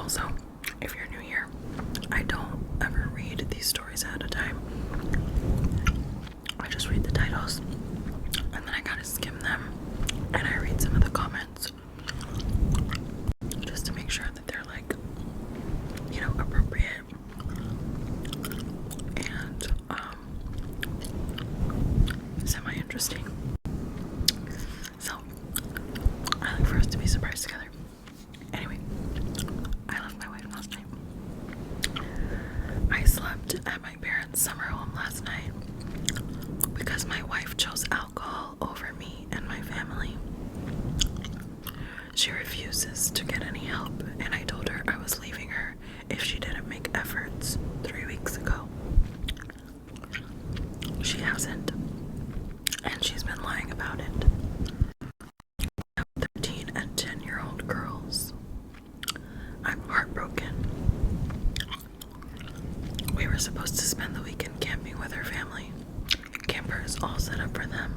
Also, if you're new here, I don't ever read these stories at a time. I just read the titles and then I kind of skim them and I read some of the comments just to make sure that they're like, you know, appropriate and semi-interesting. So I like for us to be surprised together. Anyway, I left my wife last night. I slept at my parents' summer home last night because my wife chose alcohol over me and my family. She refuses to get any help, and I told her I was leaving her if she didn't make efforts 3 weeks ago. She hasn't, and she's been lying about it. I have 13 and 10-year-old girls. I'm heartbroken. We were supposed to spend the weekend camping with her family. Camper is all set up for them,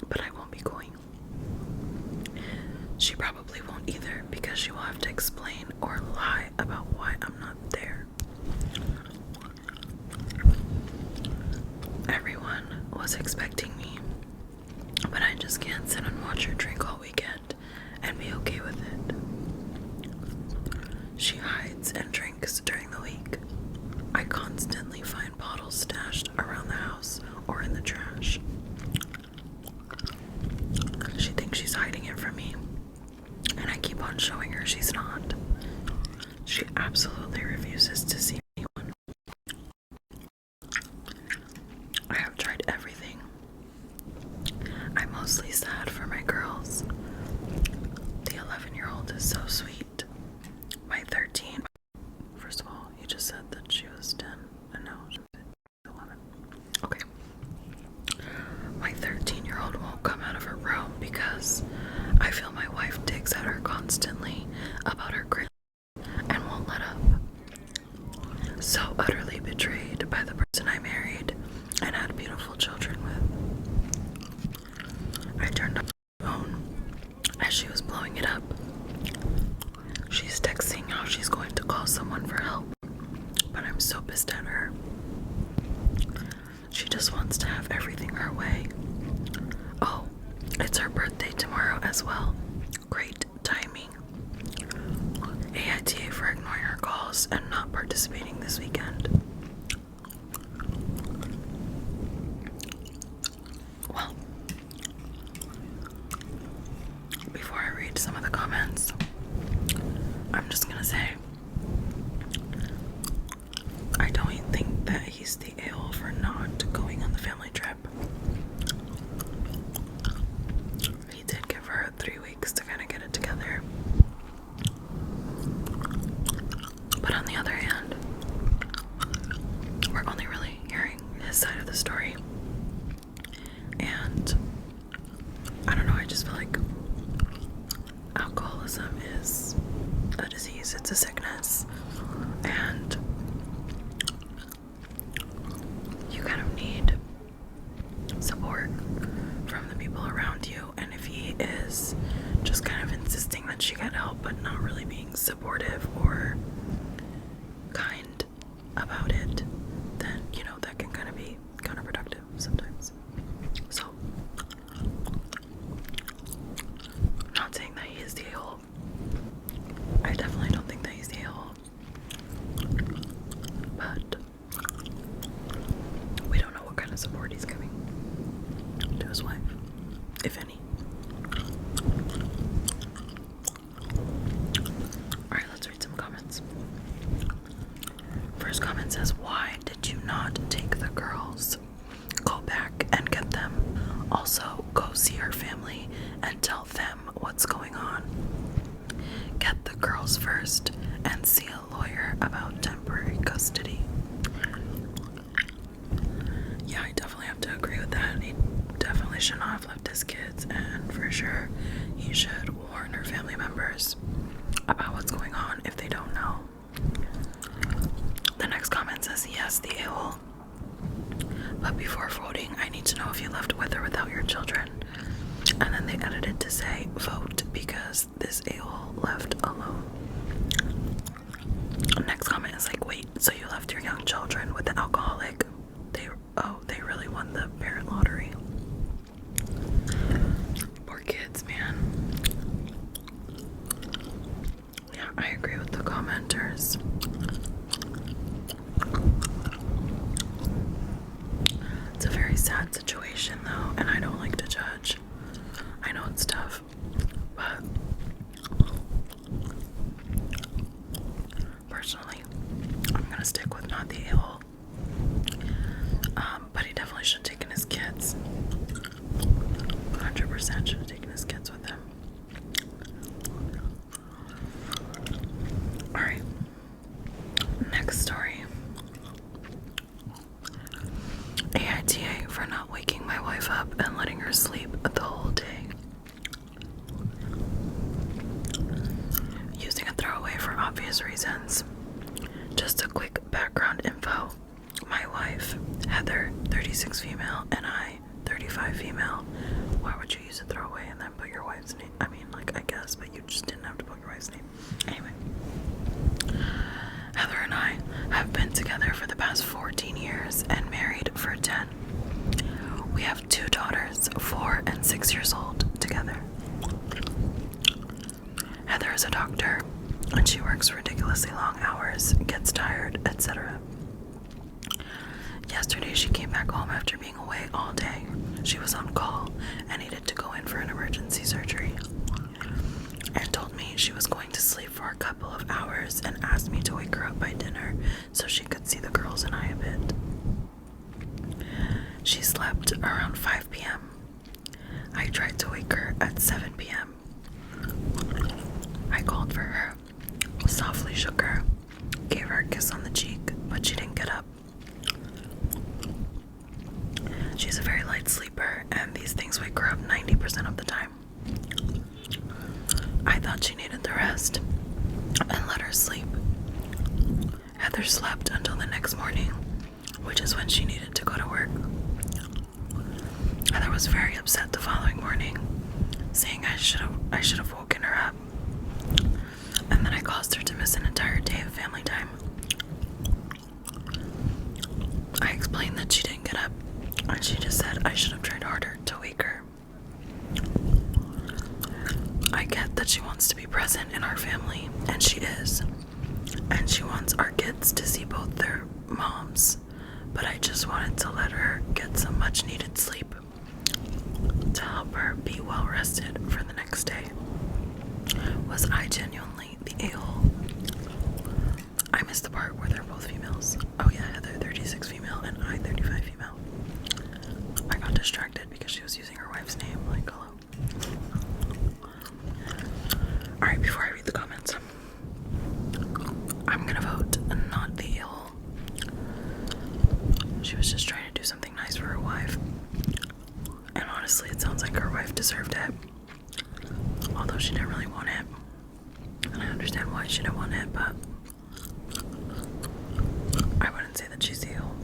but I won't be going. She probably won't either because she will have to explain or lie about why I'm not there. Everyone was expecting me, but I just can't sit and watch her drink all weekend and be okay with it. She hides and drinks during the week. I constantly find bottles stashed around the house or in the trash. She thinks she's hiding it from me, and I keep on showing her she's not. She absolutely refuses to see anyone. I have tried everything. I'm mostly sad for my girls. The 11-year-old is so sweet. My 13, first of all, he just said that she was 10, and now she's 11. Okay. My 13-year-old won't come out of her room because I feel my wife digs at her constantly about her grades and won't let up. So utterly betrayed by the person I married and had beautiful children with. I turned off the phone as she was blowing it up. She's texting how she's going to call someone for help, but I'm so pissed at her. She just wants to have everything her way. Oh, it's her birthday tomorrow as well. Great timing. AITA for ignoring her calls and not participating this weekend. Well, before I read some of the comments, I'm just gonna say, I don't think that he's the a-hole for not going on the family trip. He did give her 3 weeks to kind of get it together. But on the other hand, we're only really hearing his side of the story. And I don't know, I just feel like alcoholism is a disease, it's a sickness, and you kind of need support from the people around you. And if he is just kind of insisting that she get help but not really being supportive or kind about it, then, you know, that can kind of be counterproductive sometimes. So, not saying that he is the a-hole. I definitely don't think that he's the a-hole. But we don't know what kind of support he's giving to his wife, if any. Alright, let's read some comments. First comment says, why did you not take the girls? Go back and get them. Also, go see her family and tell them what's going on. Get the girls first and see a lawyer about temporary custody. Yeah, I definitely have to agree with that. He definitely should not have left his kids, and for sure, he should warn her family members about what's going on if they don't know. The next comment says, yes, the a-hole. But before voting, I need to know if you left with or without your children. And then they edited to say, vote because this a-hole left alone. daughters. It's a very sad situation though, and I don't like to judge. I know it's tough, but personally, I'm gonna stick with not the a-hole. But he definitely should have taken his kids. 100% should have taken his kids with him. Alright. Next story. AITA for not waking my wife up and letting her sleep the whole day. Using a throwaway for obvious reasons. Just a quick background info. My wife, Heather, 36 female, and I, 35 female. Why would you use a throwaway and then put your wife's name? I mean, like, I guess, but you just didn't have to put your wife's name. Anyway. Heather and I have been together for the past 14 years and married for 10. We have 2 daughters, 4 and 6 years old, together. Heather is a doctor, and she works ridiculously long hours, gets tired, etc. Yesterday, she came back home after being away all day. She was on call and needed to go in for an emergency surgery, and told me she was going to sleep for a couple of hours and asked me to wake her up by dinner so she could see the girls and I a bit. She slept around 5 p.m. I tried to wake her at 7 p.m. I called for her, softly shook her, gave her a kiss on the cheek, but she didn't get up. She's a very light sleeper, and these things wake her up 90% of the time. I thought she needed the rest and let her sleep. Heather slept until the next morning, which is when she needed to go to work. Heather was very upset the following morning, saying I should have woken her up, and then I caused her to miss an entire day of family time. I explained that she didn't get up, and she just said I should have tried harder to wake her. I get that she wants to be present in our family, and she is. And she wants our kids to see both their moms, but I just wanted to let her get some much needed sleep to help her be well rested for the next day. Was I genuinely the a-hole? I missed the part where they're both females. Oh yeah, Heather 36 female and I 35 female. I got distracted because she was using her wife's name, like, hello. Alright, before I read the comments, I'm gonna vote not the a-hole. She was just trying to do something nice for her wife. And honestly, it sounds like her wife deserved it. Although she didn't really want it. And I understand why she didn't want it, but I wouldn't say that she's the a-hole.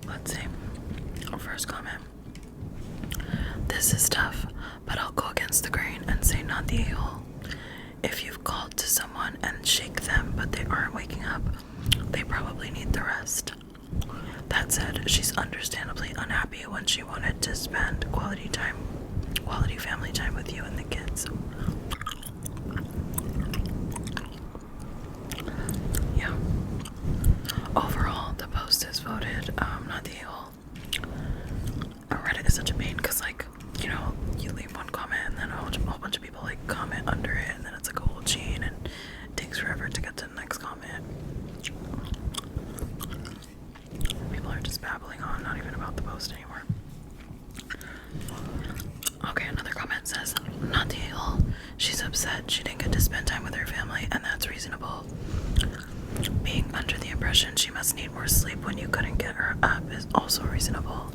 Let's see. First comment. This is tough, but I'll go against the grain and say not the a-hole. If you've called to someone and shake them, but they aren't waking up, they probably need the rest. That said, she's understandably unhappy when she wanted to spend quality family time with you and the kids. Yeah. Overall, the post is voted not the a-hole. Reddit is such a pain because, like, you know, you leave one comment and then a whole bunch of people like comment under it, and then it's like a whole chain and it takes forever to get to the next comment. People are just babbling on, not even about the post anymore. Okay, another comment says, not the a-hole. She's upset she didn't get to spend time with her family, and that's reasonable. Being under the impression she must need more sleep when you couldn't get her up is also reasonable.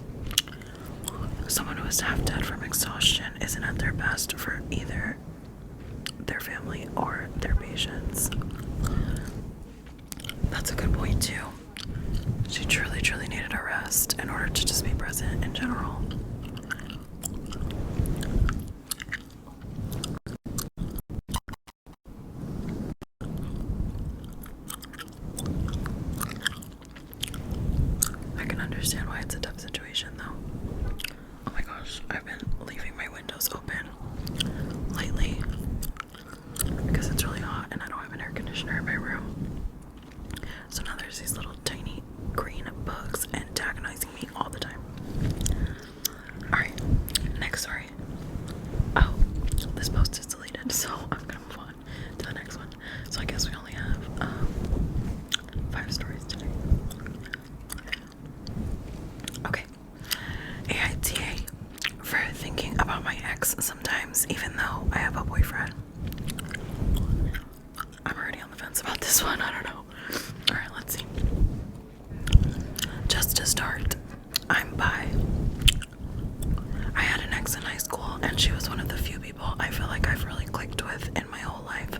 Someone who is half dead from exhaustion isn't at their best for either their family or their patients. That's a good point too. She truly, truly needed a rest in order to just be present in general. I can understand why it's a tough situation though. Oh my gosh, I've been leaving my windows open lately this one? I don't know. Alright, let's see. Just to start, I'm bi. I had an ex in high school, and she was one of the few people I feel like I've really clicked with in my whole life,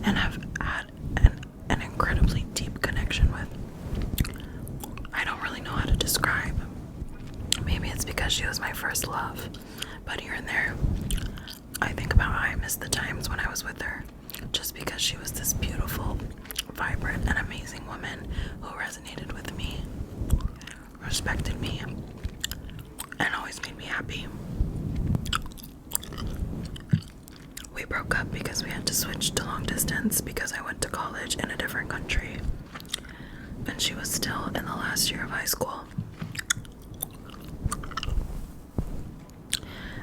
and have had an incredibly deep connection with. I don't really know how to describe. Maybe it's because she was my first love, but here and there, I think about how I miss the times when I was with her, just because she was this beautiful, vibrant, and amazing woman who resonated with me, respected me, and always made me happy. We broke up because we had to switch to long distance because I went to college in a different country, and she was still in the last year of high school.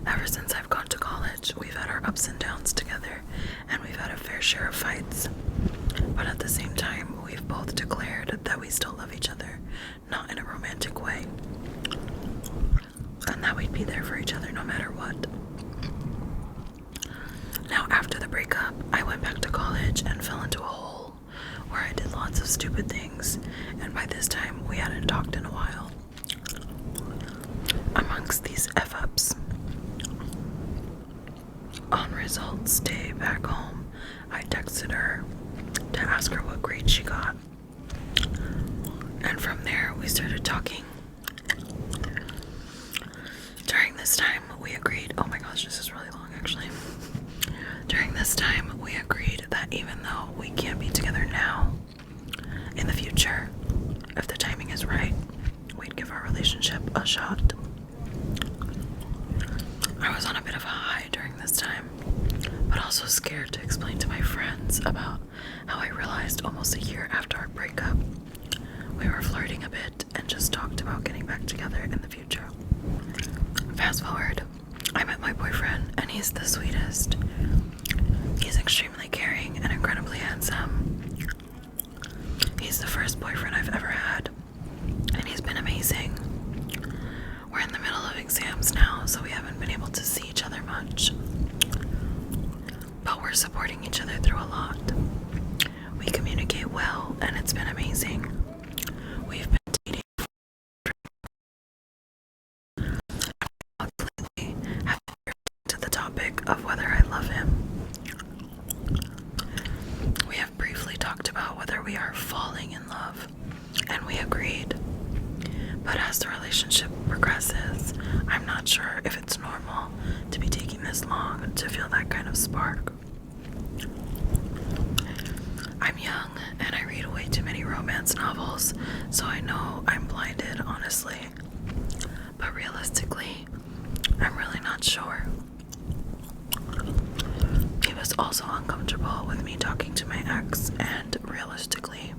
Ever since I've gone to college, we've had our ups and downs together, and we've had a fair share of fights. But at the same time, we've both declared that we still love each other, not in a romantic way, and that we'd be there for each other no matter what. Now, after the breakup, I went back to college and fell into a hole where I did lots of stupid things, and by this time, we hadn't talked in a while. Amongst these F-ups, on results day back home, I texted her to ask her what grade she got. And from there, we started talking. During this time, we agreed, oh my gosh, this is really long actually. During this time, we agreed that even though we can't be together now, in the future, if the timing is right, we'd give our relationship a shot. I was on a bit of a high during this time, but also scared to explain to my friends about how I realized almost a year after our breakup, we were flirting a bit and just talked about getting back together in the future. Fast forward, I met my boyfriend, and he's the sweetest. He's extremely caring and incredibly handsome. He's the first boyfriend I've ever had, and he's been amazing. We're in the middle of exams now, so we haven't been able to see each other much. But we're supporting each other through a lot. We communicate well, and it's been amazing. We've been dating lately, having to the topic of whether I love him. We have briefly talked about whether we are falling in love, and we agreed. But as the relationship progresses, I'm not sure if it's normal to be taking this long to feel that kind of spark. I'm young, and I read way too many romance novels, so I know I'm blinded, honestly. But realistically, I'm really not sure. He was also uncomfortable with me talking to my ex, and realistically,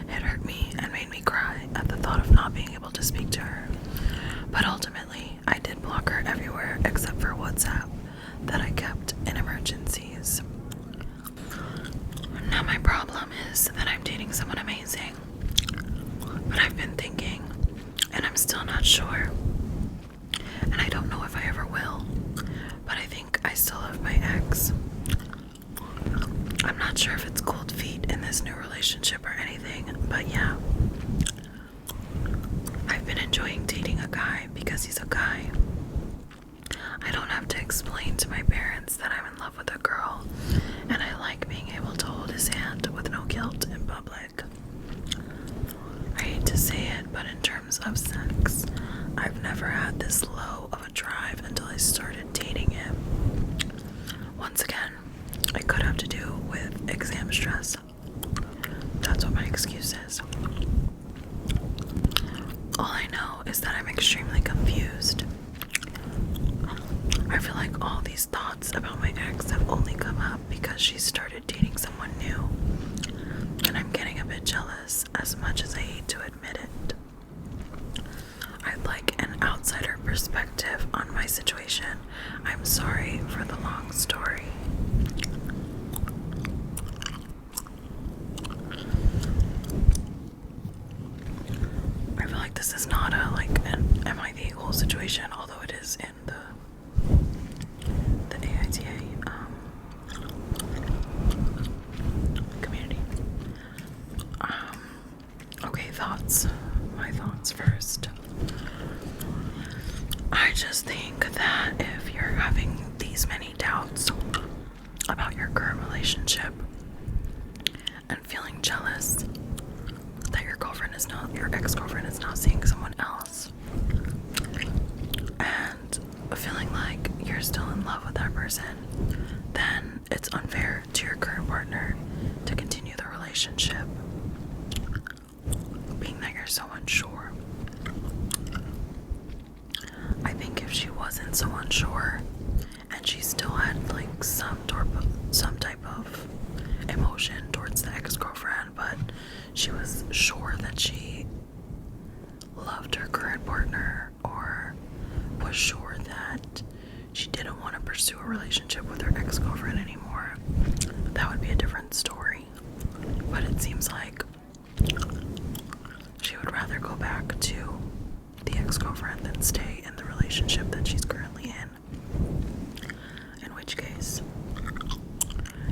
it hurt me and made me cry at the thought of not being able to speak to her. But ultimately, I did block her everywhere except for WhatsApp that I kept in emergencies. Now my problem is that I'm dating someone amazing, but I've been thinking, and I'm still not sure, and I don't know if I ever will, but I think I still love my ex. I'm not sure if it's cold feet in this new relationship or anything, but yeah. I've been enjoying dating a guy because he's a guy. I don't have to explain to my parents that I'm in love with a girl, and I like being able to hold his hand with no guilt in public. I hate to say it, but in terms of sex, I've never had this low of a drive until I started dating him. Once again, it could have to do with exam stress. That's what my excuse is. All I know is that I'm extremely confused. I feel like all these thoughts about my ex have only come up because she started dating someone new, and I'm getting a bit jealous, as much as I hate to admit it. I'd like an outsider perspective on my situation. I'm sorry for the long story. I feel like this is not a an am I the whole situation, although it is in the AITA relationship and feeling jealous that your ex-girlfriend is now seeing someone else, and feeling like you're still in love with that person, then it's unfair to your current partner to continue the relationship, being that you're so unsure. I think if she wasn't so unsure and she still had like some type of emotion towards the ex-girlfriend, but she was sure that she loved her current partner, or was sure that she didn't want to pursue a relationship with her ex-girlfriend anymore, that would be a different story. But it seems like she would rather go back to the ex-girlfriend than stay in the relationship that she's currently in which case,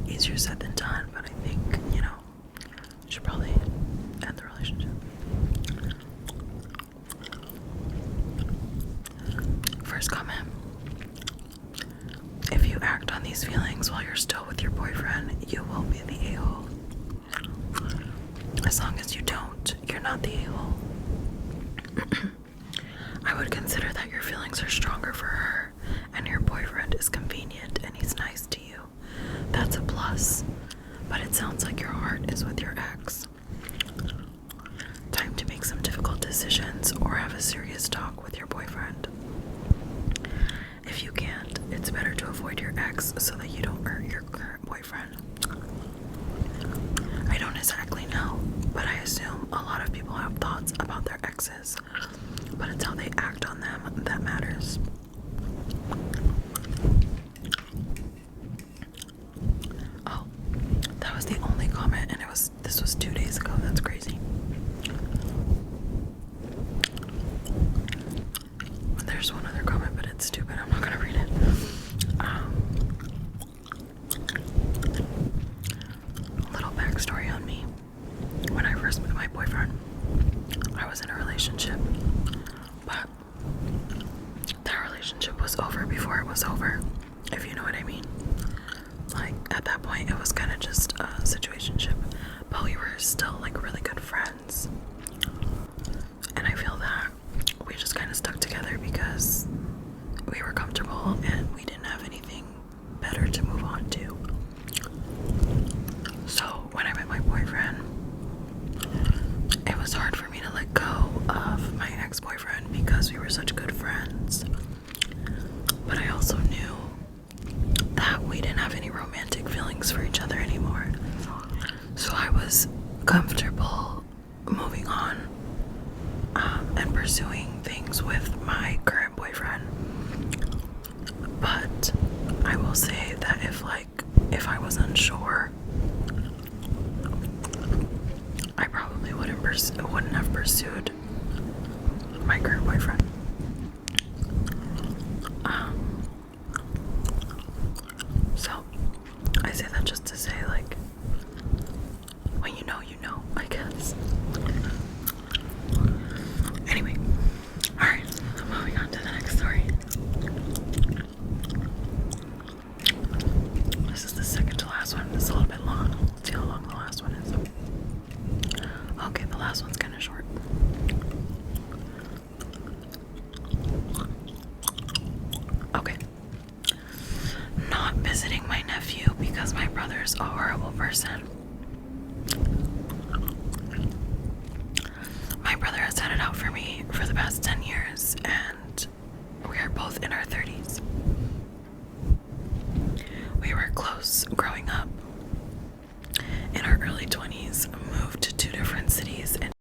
easier said than done, but I think, you should probably end the relationship. First comment: if you act on these feelings while you're still with your boyfriend, you will be the a-hole. As long as you don't, you're not the a-hole. I would consider that your feelings are stronger for her and your boyfriend is convenient and he's nice to you. That's a plus, but it sounds like your heart is with your ex. Time to make some difficult decisions or have a serious talk with your boyfriend. If you can't, it's better to avoid your ex so that you don't hurt your current boyfriend. I don't exactly know, but I assume a lot of people have thoughts about their exes, but it's how they act on them that matters. Oh, that was the only comment, and this was 2 days ago. That's crazy. There's one other comment, but it's stupid. I'm not gonna read it. Little backstory on me. When I first met my boyfriend, I was in a relationship, but that relationship was over before it was over, if you know what I mean. Like, at that point, it was kind of just a situationship, but we were still like really good friends. And I feel that we just kind of stuck together because we were comfortable and we didn't have anything better to move on to. So when I met my boyfriend, it was hard for me to let go of my ex-boyfriend because we were such good friends. But I also knew that we didn't have any romantic feelings for each other anymore. So I was comfortable moving on and pursuing things with my current boyfriend. But I will say that if I was unsure, I probably wouldn't have pursued my current boyfriend. So I say that just to say, like, when you know, I guess. Anyway, alright, moving on to the next story. This is the second to last one. It's a little bit long. Let's see how long the last one is. Okay, the last one's kind of short. Okay. Not visiting my nephew because my brother's a horrible person. My brother has had it out for me for the past 10 years, and we are both in our 30s. We were close growing up. In our early 20s, moved to 2 different cities and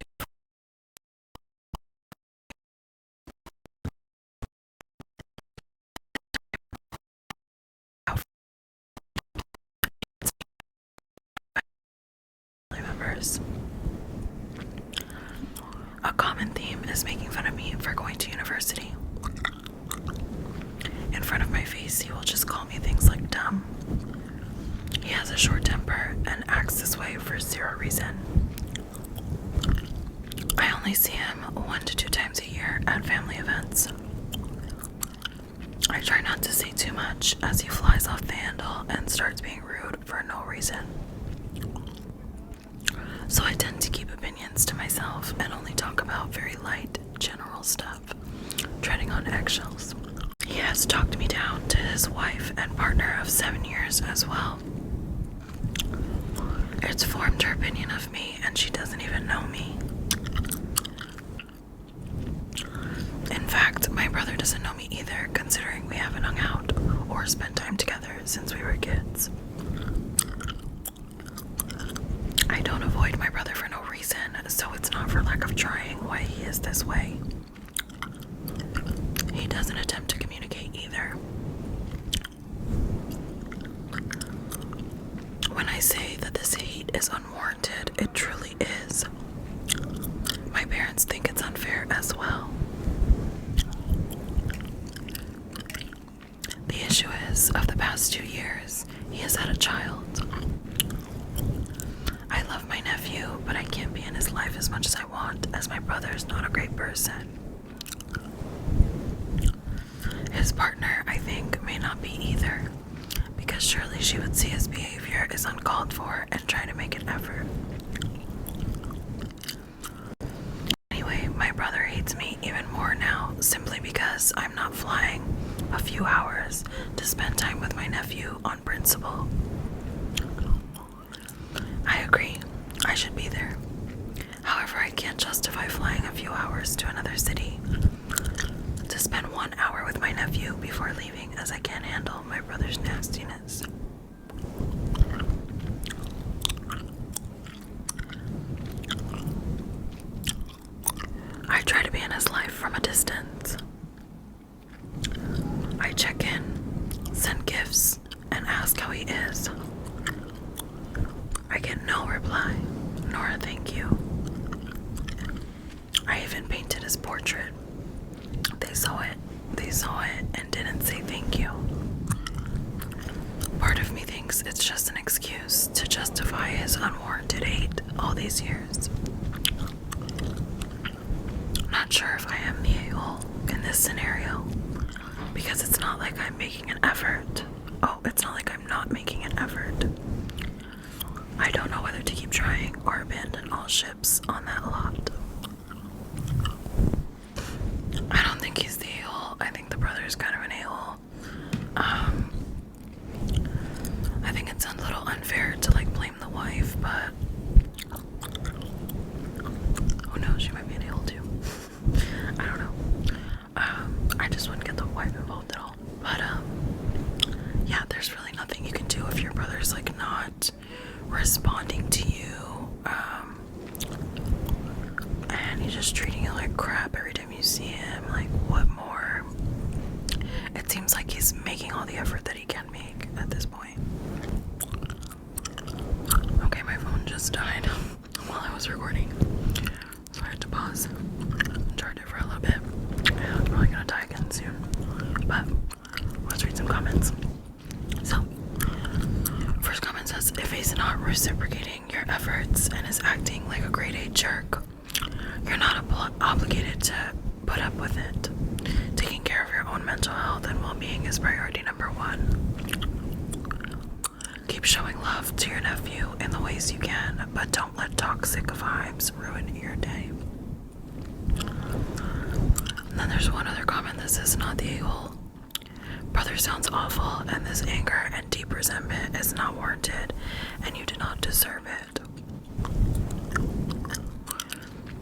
members. A common theme is making fun of me for going to university. In front of my face, he will just call me things like dumb. He has a short temper and acts this way for zero reason. I only see him 1 to 2 times a year at family events. I try not to say too much as he flies off the handle and starts being rude for no reason. So I tend to keep opinions to myself and only talk about very light, general stuff, treading on eggshells. He has talked me down to his wife and partner of 7 years as well. It's formed her opinion of me, and she doesn't even know me. In fact, my brother doesn't know me either, considering we haven't hung out or spent time together since we were kids. I don't avoid my brother for no reason, so it's not for lack of trying why he is this way. He doesn't attempt to communicate either. When I say that this hate is unwarranted, it truly is. My parents think it's unfair as well. The issue is, of the past 2 years, he has had a child. I love my nephew, but I can't be in his life as much as I want, as my brother's not a great person. His partner, I think, may not be either, because surely she would see his behavior is uncalled for and try to make an effort. Anyway, my brother hates me even more now, simply because I'm not flying a few hours to spend time with my nephew on principle. I agree, I should be there. However, I can't justify flying a few hours to another city to spend 1 hour with my nephew before leaving, as I can't handle my brother's nastiness. I try to be in his life from a distance. I check in, send gifts, and ask how he is. I get no reply, nor a thank you. I even painted his portrait. They saw it, and didn't say thank you. Part of me thinks it's just an excuse to justify his unwarranted hate all these years. Not sure if I am the a-hole in this scenario, because it's not like I'm making an effort. Oh, it's not like I'm not making an effort. I don't know whether to keep trying or abandon all ships on that lot. I don't think he's the a-hole. I think the brother's kind of an a-hole. I think it's a little unfair to blame the wife, but who knows, she might be an a-hole too. I don't know. I just wouldn't get the wife involved at all. But yeah, there's really nothing you can do if your brother's not responding to you, and he's just treating you like crap every time you see him. What more? It seems like he's making all the effort that he can make at this point. Okay, my phone just died while I was recording, so I had to pause, charge it for a little bit. Yeah, I'm probably gonna die again soon, but let's read some comments. So, first comment says, if he's not reciprocating your efforts and is acting like a grade A jerk, you're not obligated to put up with it. Taking care of your own mental health and well-being is priority number 1. Keep showing love to your nephew in the ways you can, but don't let toxic vibes ruin your day. And then there's one other comment that says, not the a-hole. Brother sounds awful, and this anger and deep resentment is not warranted, and you do not deserve it.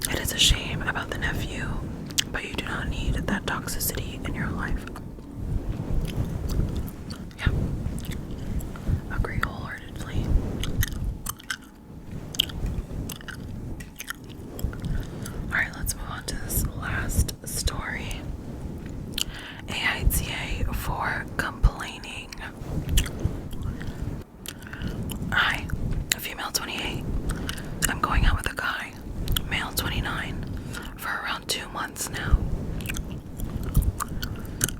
It is a shame about the nephew, but you do not need that toxicity in your life. Yeah. Agree wholeheartedly. Alright, let's move on to this last story. AITA for complaining. Hi, female 28. I'm going out with a guy, male 29, for around 2 months now.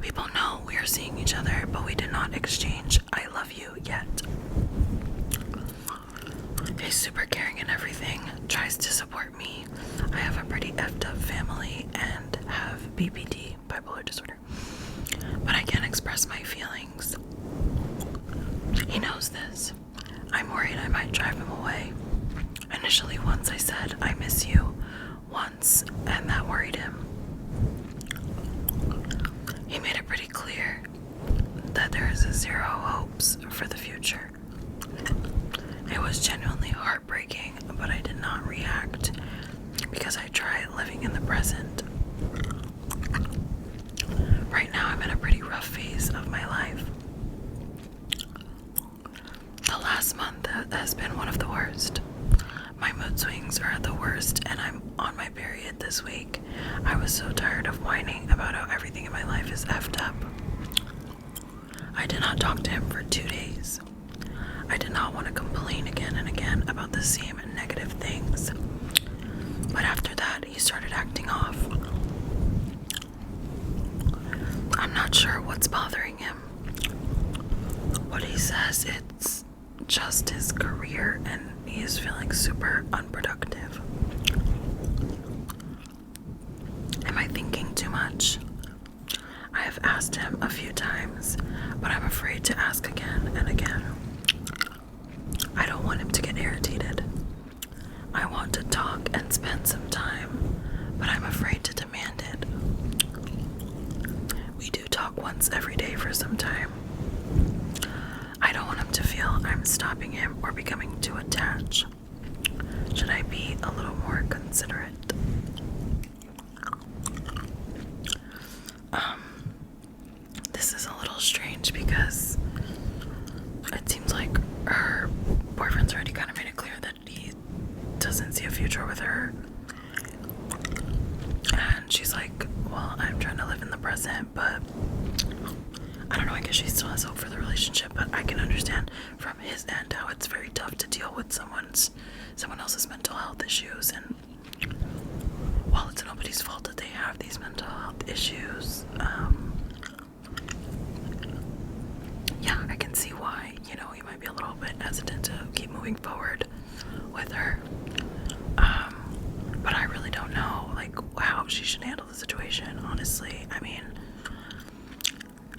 People know we are seeing each other, but we did not exchange I love you yet. He's super caring and everything, tries to support me. I have a pretty effed up family and have BPD, bipolar disorder, but I can't express my feelings. He knows this, I'm worried I might drive him away. Initially, once I said, I miss you, once, and that worried him. He made it pretty clear that there is zero hopes for the future. It was genuinely heartbreaking, but I did not react because I try living in the present. Right now, I'm in a pretty rough phase of my life. The last month has been one of the worst. My mood swings are at the worst, and I'm on my period this week. I was so tired of whining about how everything in my life is effed up. I did not talk to him for 2 days. I did not want to complain again and again about the same negative things. But after that, he started acting off. I'm not sure what's bothering him. What he says, it's just his career, and he is feeling super unproductive. Am I thinking too much? I have asked him a few times, but I'm afraid to ask again and again. I don't want him to get irritated. I want to talk and spend some time, but I'm afraid to demand it. We do talk once every day for some time. I don't want him to feel I'm stopping him or becoming too attached. Should I be a little more considerate? This is a little strange because it seems like her boyfriend's already kind of made it clear that he doesn't see a future with her. And she's like, well, I'm trying to live in the present, but I don't know, I guess she still has hope for the relationship, but I can understand from his end how it's very tough to deal with someone else's mental health issues. And while it's nobody's fault that they have these mental health issues, yeah, I can see why, he might be a little bit hesitant to keep moving forward with her. But I really don't know, how she should handle the situation, honestly. I mean,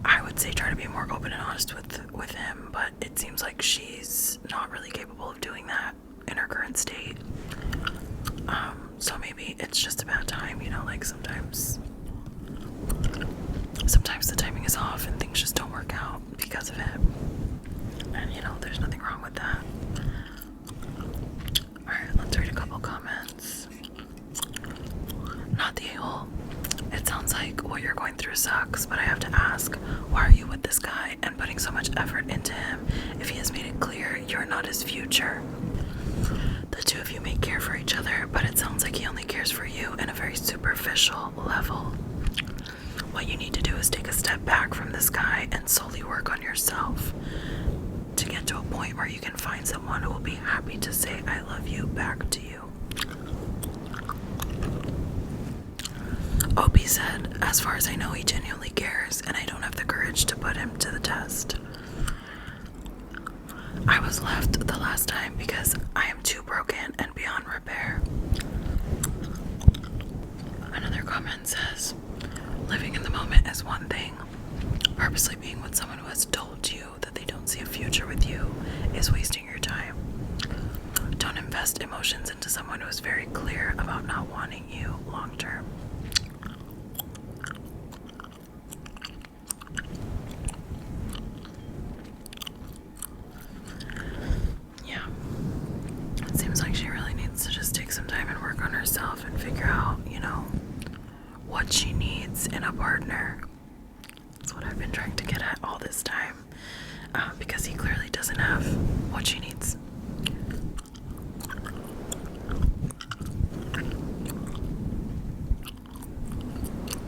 I would say try to be more open and honest with him, but it seems like she's not really capable of doing that in her current state. So maybe it's just about time, sometimes the timing is off and things just don't work out because of it. And there's nothing wrong with that. Alright, let's read a couple comments. Not the a-hole. It sounds like what you're going through sucks, but I have to ask, why are you with this guy and putting so much effort into him if he has made it clear you're not his future? The two of you may care for each other, but it sounds like he only cares for you in a very superficial level. What you need to do is take a step back from this guy and solely work on yourself to get to a point where you can find someone who will be happy to say I love you back to you. Opie said, as far as I know, he genuinely cares, and I don't have the courage to put him to the test. I was left the last time because I am too broken and beyond repair. Another comment says, living in the moment is one thing. Purposely being with someone who has told you that they don't see a future with you is wasting your time. Don't invest emotions into someone who is very clear about not wanting you long term. Yeah. It seems like she really needs to just take some time and work on herself and figure out, what she needs in a partner. That's what I've been trying to get at all this time, because he clearly doesn't have what she needs.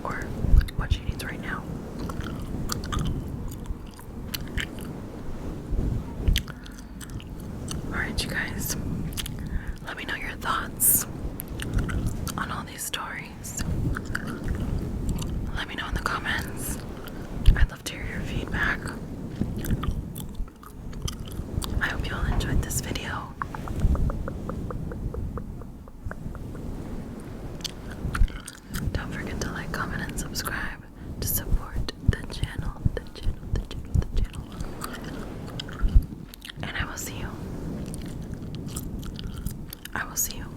Or what she needs right now. Alright, you guys, let me know your thoughts on all these stories. Let me know in the comments. I'd love to hear your feedback. I hope you all enjoyed this video. Don't forget to like, comment, and subscribe to support the channel. And I will see you I will see you